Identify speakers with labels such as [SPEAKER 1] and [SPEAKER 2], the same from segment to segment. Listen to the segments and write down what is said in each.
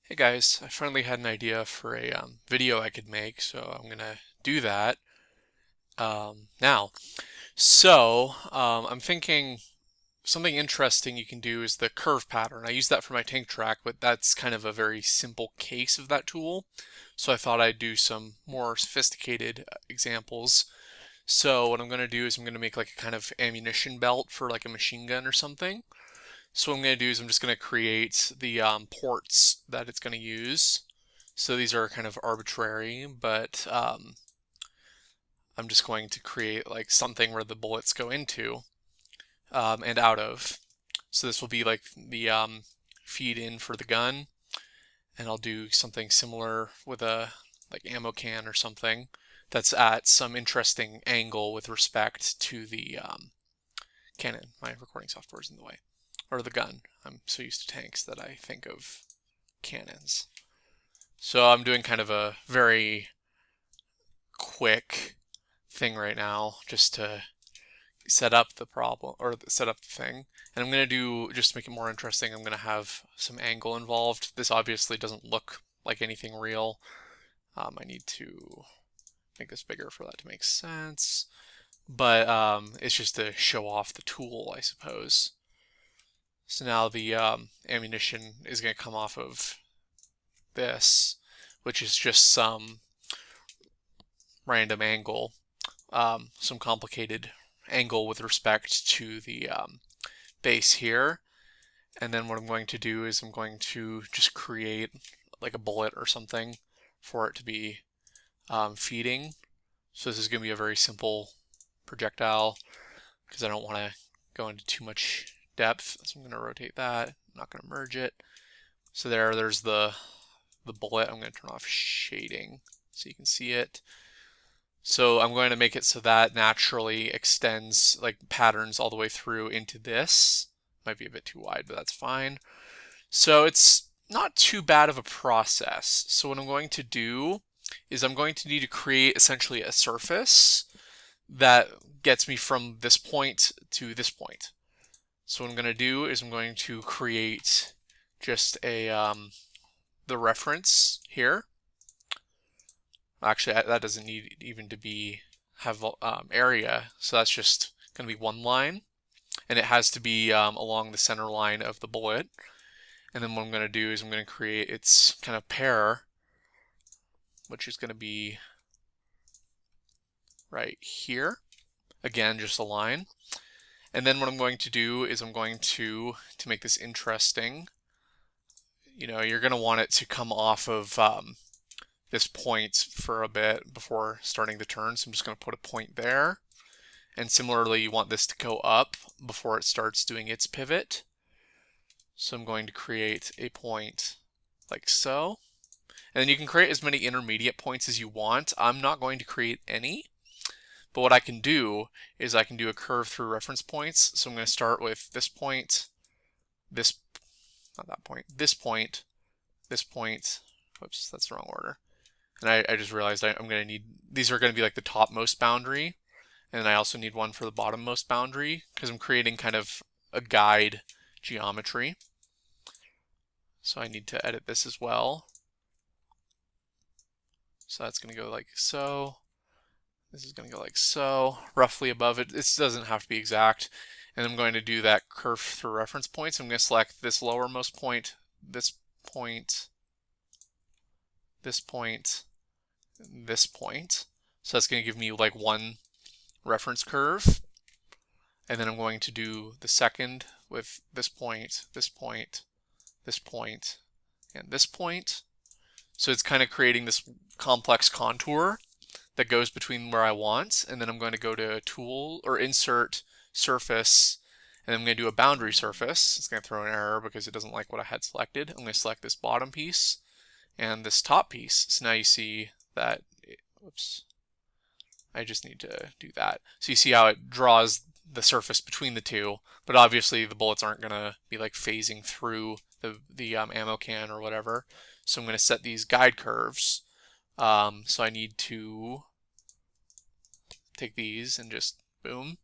[SPEAKER 1] Hey guys, I finally had an idea for a video I could make, so I'm gonna do that now. I'm thinking something interesting you can do is the curve pattern. I use that for my tank track, but that's kind of a very simple case of that tool. So I thought I'd do some more sophisticated examples. So what I'm gonna do is I'm gonna make like a kind of ammunition belt for like a machine gun or something. So what I'm going to do is I'm just going to create the ports that it's going to use. So these are kind of arbitrary, but I'm just going to create like something where the bullets go into and out of. So this will be like the feed in for the gun, and I'll do something similar with a like ammo can or something that's at some interesting angle with respect to the cannon. My recording software is in the way. Or the gun. I'm so used to tanks that I think of cannons. So I'm doing kind of a very quick thing right now just to set up the problem or set up the thing. And I'm going to do, just to make it more interesting, I'm going to have some angle involved. This obviously doesn't look like anything real. I need to make this bigger for that to make sense. But it's just to show off the tool, I suppose. So now the ammunition is going to come off of this, which is just some random angle, some complicated angle with respect to the base here. And then what I'm going to do is I'm going to just create like a bullet or something for it to be feeding. So this is going to be a very simple projectile because I don't want to go into too much depth. So I'm going to rotate that. I'm not going to merge it. So there's the bullet. I'm going to turn off shading so you can see it. So I'm going to make it so that naturally extends like patterns all the way through into this. Might be a bit too wide, but that's fine. So it's not too bad of a process. So what I'm going to do is I'm going to need to create essentially a surface that gets me from this point to this point. So what I'm going to do is I'm going to create just a the reference here. Actually, that doesn't need even to have area, so that's just going to be one line, and it has to be along the center line of the bullet. And then what I'm going to do is I'm going to create its kind of pair, which is going to be right here. Again, just a line. And then what I'm going to do is I'm going to make this interesting, you're going to want it to come off of this point for a bit before starting the turn. So I'm just going to put a point there. And similarly, you want this to go up before it starts doing its pivot. So I'm going to create a point like so. And then you can create as many intermediate points as you want. I'm not going to create any. But what I can do is I can do a curve through reference points. So I'm going to start with this point, this, not that point, this point, this point. Whoops, that's the wrong order. And I just realized I'm going to need, these are going to be like the topmost boundary. And I also need one for the bottommost boundary because I'm creating kind of a guide geometry. So I need to edit this as well. So that's going to go like so. This is going to go like so, roughly above it. This doesn't have to be exact. And I'm going to do that curve through reference points. I'm going to select this lowermost point, this point, this point, this point. So that's going to give me like one reference curve. And then I'm going to do the second with this point, this point, this point, and this point. So it's kind of creating this complex contour that goes between where I want. And then I'm going to go to Tool or Insert Surface, and I'm going to do a boundary surface. It's going to throw an error because it doesn't like what I had selected. I'm going to select this bottom piece and this top piece. So now you see that, whoops, I just need to do that. So you see how it draws the surface between the two, but obviously the bullets aren't going to be like phasing through the ammo can or whatever. So I'm going to set these guide curves. So I need to take these and just boom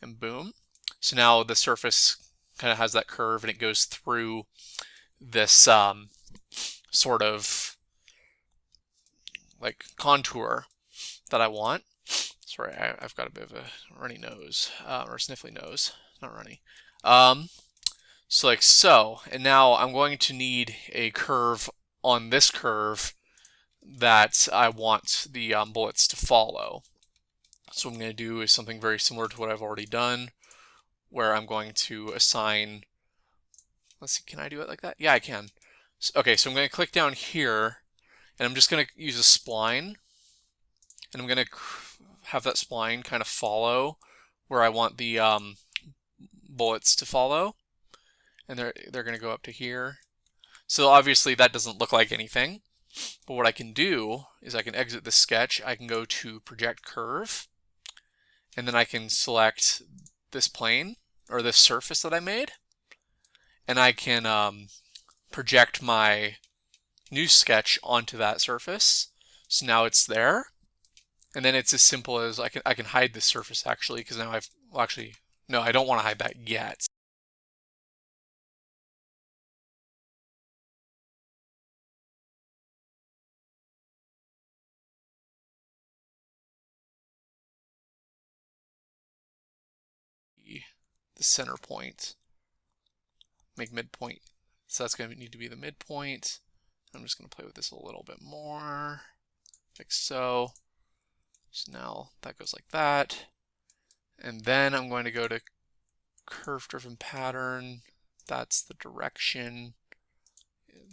[SPEAKER 1] and boom. So now the surface kind of has that curve and it goes through this sort of like contour that I want. Sorry, I've got a bit of a runny nose, or sniffly nose, not runny. So like so, and now I'm going to need a curve on this curve that I want the bullets to follow. So what I'm going to do is something very similar to what I've already done, where I'm going to assign, let's see, can I do it like that? Yeah, I can. Okay, so I'm going to click down here, and I'm just going to use a spline, and I'm going to have that spline kind of follow where I want the bullets to follow, and they're going to go up to here. So obviously that doesn't look like anything, but what I can do is I can exit this sketch, I can go to project curve, and then I can select this plane, or this surface that I made, and I can project my new sketch onto that surface. So now it's there, and then it's as simple as I can hide this surface actually, because now no, I don't want to hide that yet. The center point, make midpoint. So that's going to need to be the midpoint. I'm just going to play with this a little bit more, like so. So now that goes like that. And then I'm going to go to curve-driven pattern. That's the direction.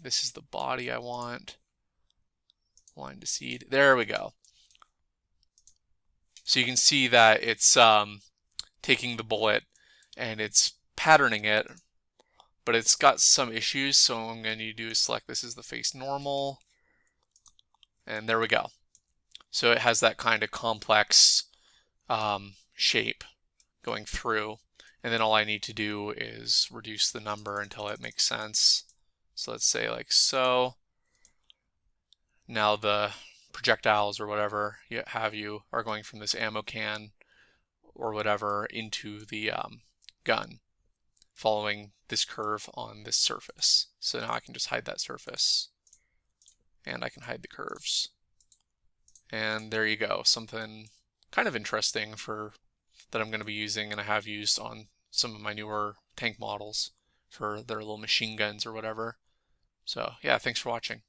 [SPEAKER 1] This is the body I want. Line to seed. There we go. So you can see that it's taking the bullet and it's patterning it, but it's got some issues. So what I'm going to do is select this as the face normal, and there we go. So it has that kind of complex shape going through, and then all I need to do is reduce the number until it makes sense. So let's say like so. Now the projectiles or whatever you are going from this ammo can or whatever into the gun, following this curve on this surface. So now I can just hide that surface, and I can hide the curves. And there you go, something kind of interesting that I'm going to be using, and I have used on some of my newer tank models for their little machine guns or whatever. So yeah, thanks for watching.